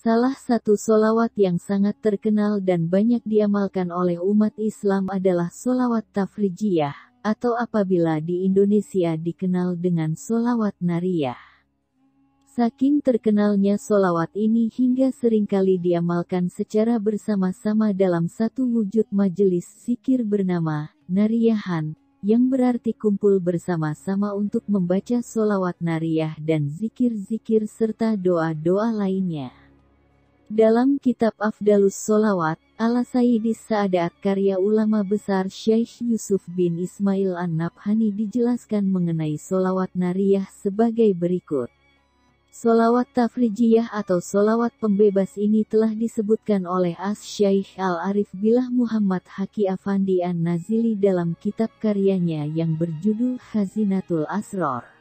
Salah satu sholawat yang sangat terkenal dan banyak diamalkan oleh umat Islam adalah sholawat tafrijiyah, atau apabila di Indonesia dikenal dengan sholawat nariyah. Saking terkenalnya sholawat ini hingga seringkali diamalkan secara bersama-sama dalam satu wujud majelis zikir bernama nariyahan, yang berarti kumpul bersama-sama untuk membaca sholawat nariyah dan zikir-zikir serta doa-doa lainnya. Dalam kitab Afdalus Sholawat, Ala-Sayyidis Sa'adat karya ulama besar Syekh Yusuf bin Ismail An-Nabhani dijelaskan mengenai sholawat nariyah sebagai berikut. Sholawat tafrijiyah atau sholawat pembebas ini telah disebutkan oleh As-Syaikh Al-Arif Billah Muhammad Haki Afandi An-Nazili dalam kitab karyanya yang berjudul Khazinatul Asror.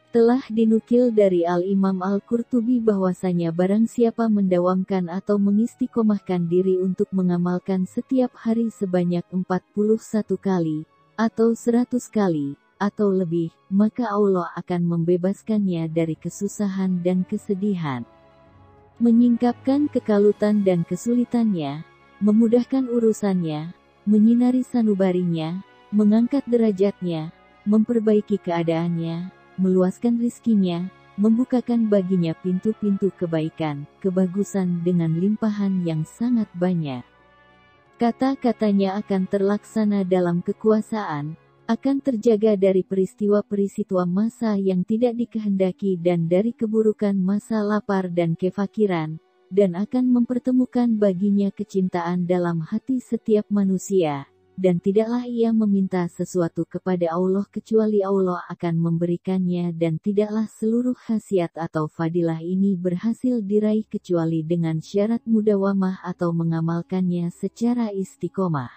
Telah dinukil dari Al-Imam Al-Qurtubi bahwasanya barang siapa mendawamkan atau mengistiqomahkan diri untuk mengamalkan setiap hari sebanyak 41 kali, atau 100 kali, atau lebih, maka Allah akan membebaskannya dari kesusahan dan kesedihan, menyingkapkan kekalutan dan kesulitannya, memudahkan urusannya, menyinari sanubarinya, mengangkat derajatnya, memperbaiki keadaannya, meluaskan rizkinya, membukakan baginya pintu-pintu kebaikan, kebagusan dengan limpahan yang sangat banyak. Kata-katanya akan terlaksana dalam kekuasaan, akan terjaga dari peristiwa-peristiwa masa yang tidak dikehendaki dan dari keburukan masa lapar dan kefakiran, dan akan mempertemukan baginya kecintaan dalam hati setiap manusia. Dan tidaklah ia meminta sesuatu kepada Allah kecuali Allah akan memberikannya, dan tidaklah seluruh khasiat atau fadilah ini berhasil diraih kecuali dengan syarat mudawamah atau mengamalkannya secara istiqomah.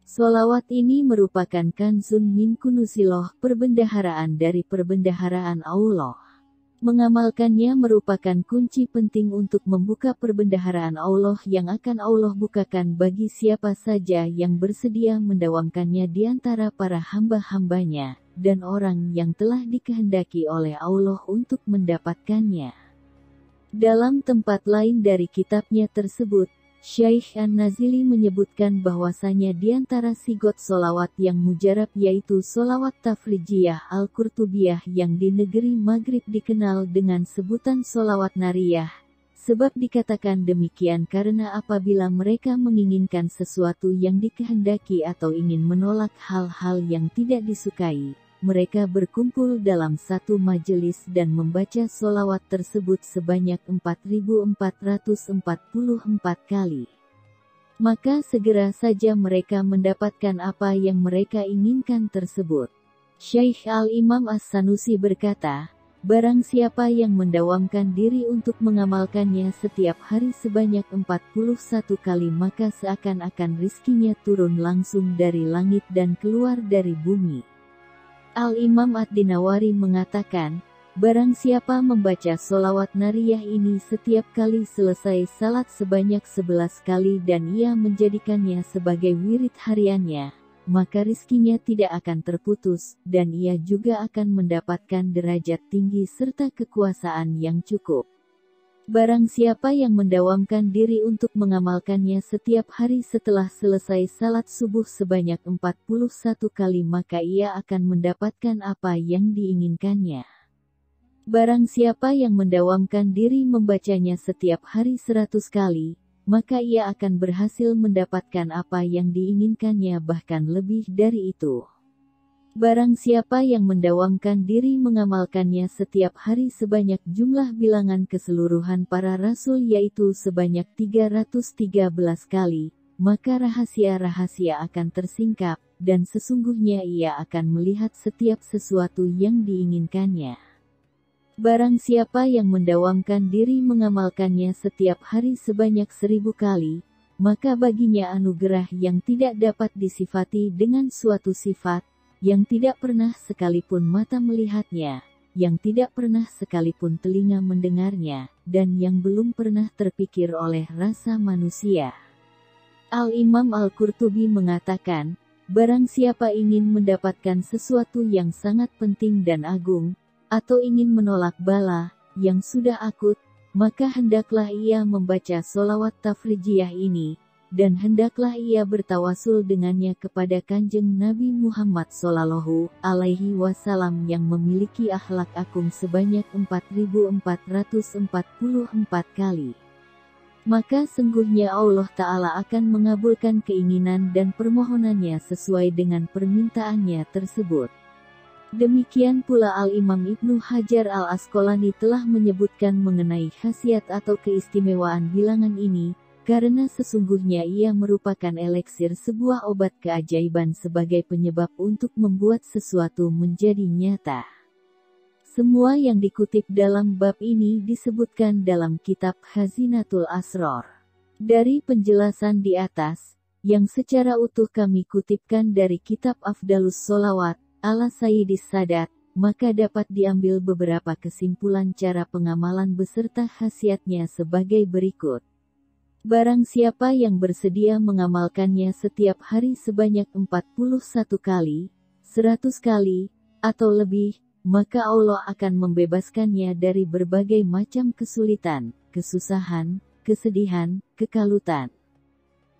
Sholawat ini merupakan kanzun min kunusiloh, perbendaharaan dari perbendaharaan Allah. Mengamalkannya merupakan kunci penting untuk membuka perbendaharaan Allah yang akan Allah bukakan bagi siapa saja yang bersedia mendawamkannya di antara para hamba-hambanya, dan orang yang telah dikehendaki oleh Allah untuk mendapatkannya. Dalam tempat lain dari kitabnya tersebut, Syekh An-Nazili menyebutkan bahwasanya di antara sigot solawat yang mujarab yaitu solawat tafrijiyah Al-Qurtubiyah yang di negeri Maghrib dikenal dengan sebutan solawat nariyah. Sebab dikatakan demikian karena apabila mereka menginginkan sesuatu yang dikehendaki atau ingin menolak hal-hal yang tidak disukai, mereka berkumpul dalam satu majelis dan membaca solawat tersebut sebanyak 4.444 kali. Maka segera saja mereka mendapatkan apa yang mereka inginkan tersebut. Syekh Al-Imam As-Sanusi berkata, barang siapa yang mendawamkan diri untuk mengamalkannya setiap hari sebanyak 41 kali maka seakan-akan rizkinya turun langsung dari langit dan keluar dari bumi. Al-Imam Ad-Dinawari mengatakan, barang siapa membaca sholawat nariyah ini setiap kali selesai salat sebanyak 11 kali dan ia menjadikannya sebagai wirid hariannya, maka rizkinya tidak akan terputus, dan ia juga akan mendapatkan derajat tinggi serta kekuasaan yang cukup. Barang siapa yang mendawamkan diri untuk mengamalkannya setiap hari setelah selesai salat subuh sebanyak 41 kali maka ia akan mendapatkan apa yang diinginkannya. Barang siapa yang mendawamkan diri membacanya setiap hari 100 kali, maka ia akan berhasil mendapatkan apa yang diinginkannya bahkan lebih dari itu. Barang siapa yang mendawamkan diri mengamalkannya setiap hari sebanyak jumlah bilangan keseluruhan para rasul yaitu sebanyak 313 kali, maka rahasia-rahasia akan tersingkap, dan sesungguhnya ia akan melihat setiap sesuatu yang diinginkannya. Barang siapa yang mendawamkan diri mengamalkannya setiap hari sebanyak 1000 kali, maka baginya anugerah yang tidak dapat disifati dengan suatu sifat, yang tidak pernah sekalipun mata melihatnya, yang tidak pernah sekalipun telinga mendengarnya, dan yang belum pernah terpikir oleh rasa manusia. Al-Imam Al-Qurtubi mengatakan, barang siapa ingin mendapatkan sesuatu yang sangat penting dan agung, atau ingin menolak bala, yang sudah akut, maka hendaklah ia membaca sholawat tafrijiyah ini, dan hendaklah ia bertawasul dengannya kepada Kanjeng Nabi Muhammad Shallallahu Alaihi Wasallam yang memiliki akhlak agung sebanyak 4.444 kali. Maka sungguhnya Allah Ta'ala akan mengabulkan keinginan dan permohonannya sesuai dengan permintaannya tersebut. Demikian pula Al-Imam Ibnu Hajar Al-Asqalani telah menyebutkan mengenai khasiat atau keistimewaan bilangan ini, karena sesungguhnya ia merupakan eliksir sebuah obat keajaiban sebagai penyebab untuk membuat sesuatu menjadi nyata. Semua yang dikutip dalam bab ini disebutkan dalam kitab Khazinatul Asrar. Dari penjelasan di atas, yang secara utuh kami kutipkan dari kitab Afdalus Sholawat, ala Sayyidis Sadat, maka dapat diambil beberapa kesimpulan cara pengamalan beserta khasiatnya sebagai berikut. Barang siapa yang bersedia mengamalkannya setiap hari sebanyak 41 kali, 100 kali, atau lebih, maka Allah akan membebaskannya dari berbagai macam kesulitan, kesusahan, kesedihan, kekalutan.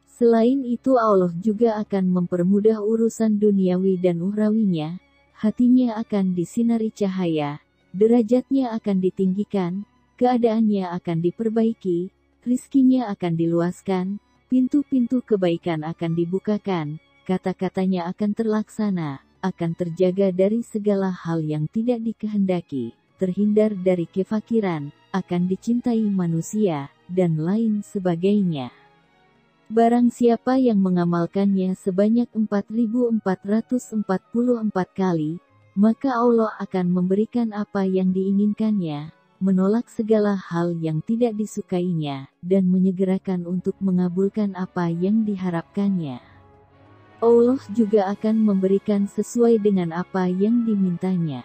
Selain itu Allah juga akan mempermudah urusan duniawi dan ukhrawinya, hatinya akan disinari cahaya, derajatnya akan ditinggikan, keadaannya akan diperbaiki, rizkinya akan diluaskan, pintu-pintu kebaikan akan dibukakan, kata-katanya akan terlaksana, akan terjaga dari segala hal yang tidak dikehendaki, terhindar dari kefakiran, akan dicintai manusia, dan lain sebagainya. Barang siapa yang mengamalkannya sebanyak 4.444 kali, maka Allah akan memberikan apa yang diinginkannya, menolak segala hal yang tidak disukainya, dan menyegerakan untuk mengabulkan apa yang diharapkannya. Allah juga akan memberikan sesuai dengan apa yang dimintanya.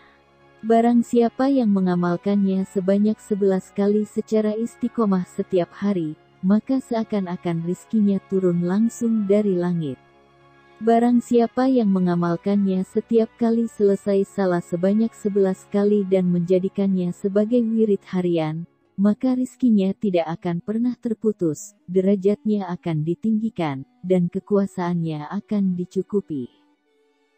Barang siapa yang mengamalkannya sebanyak 11 kali secara istiqomah setiap hari, maka seakan-akan rizkinya turun langsung dari langit. Barang siapa yang mengamalkannya setiap kali selesai salah sebanyak 11 kali dan menjadikannya sebagai wirid harian, maka rizkinya tidak akan pernah terputus, derajatnya akan ditinggikan, dan kekuasaannya akan dicukupi.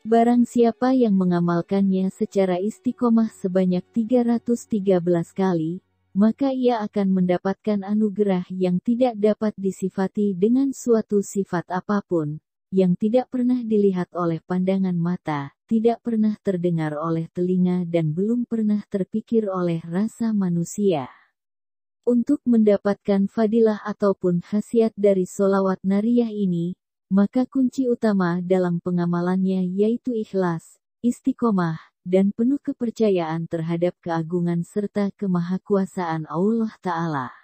Barang siapa yang mengamalkannya secara istiqomah sebanyak 313 kali, maka ia akan mendapatkan anugerah yang tidak dapat disifati dengan suatu sifat apapun, yang tidak pernah dilihat oleh pandangan mata, tidak pernah terdengar oleh telinga dan belum pernah terpikir oleh rasa manusia. Untuk mendapatkan fadilah ataupun khasiat dari sholawat nariyah ini, maka kunci utama dalam pengamalannya yaitu ikhlas, istiqomah, dan penuh kepercayaan terhadap keagungan serta kemahakuasaan Allah Ta'ala.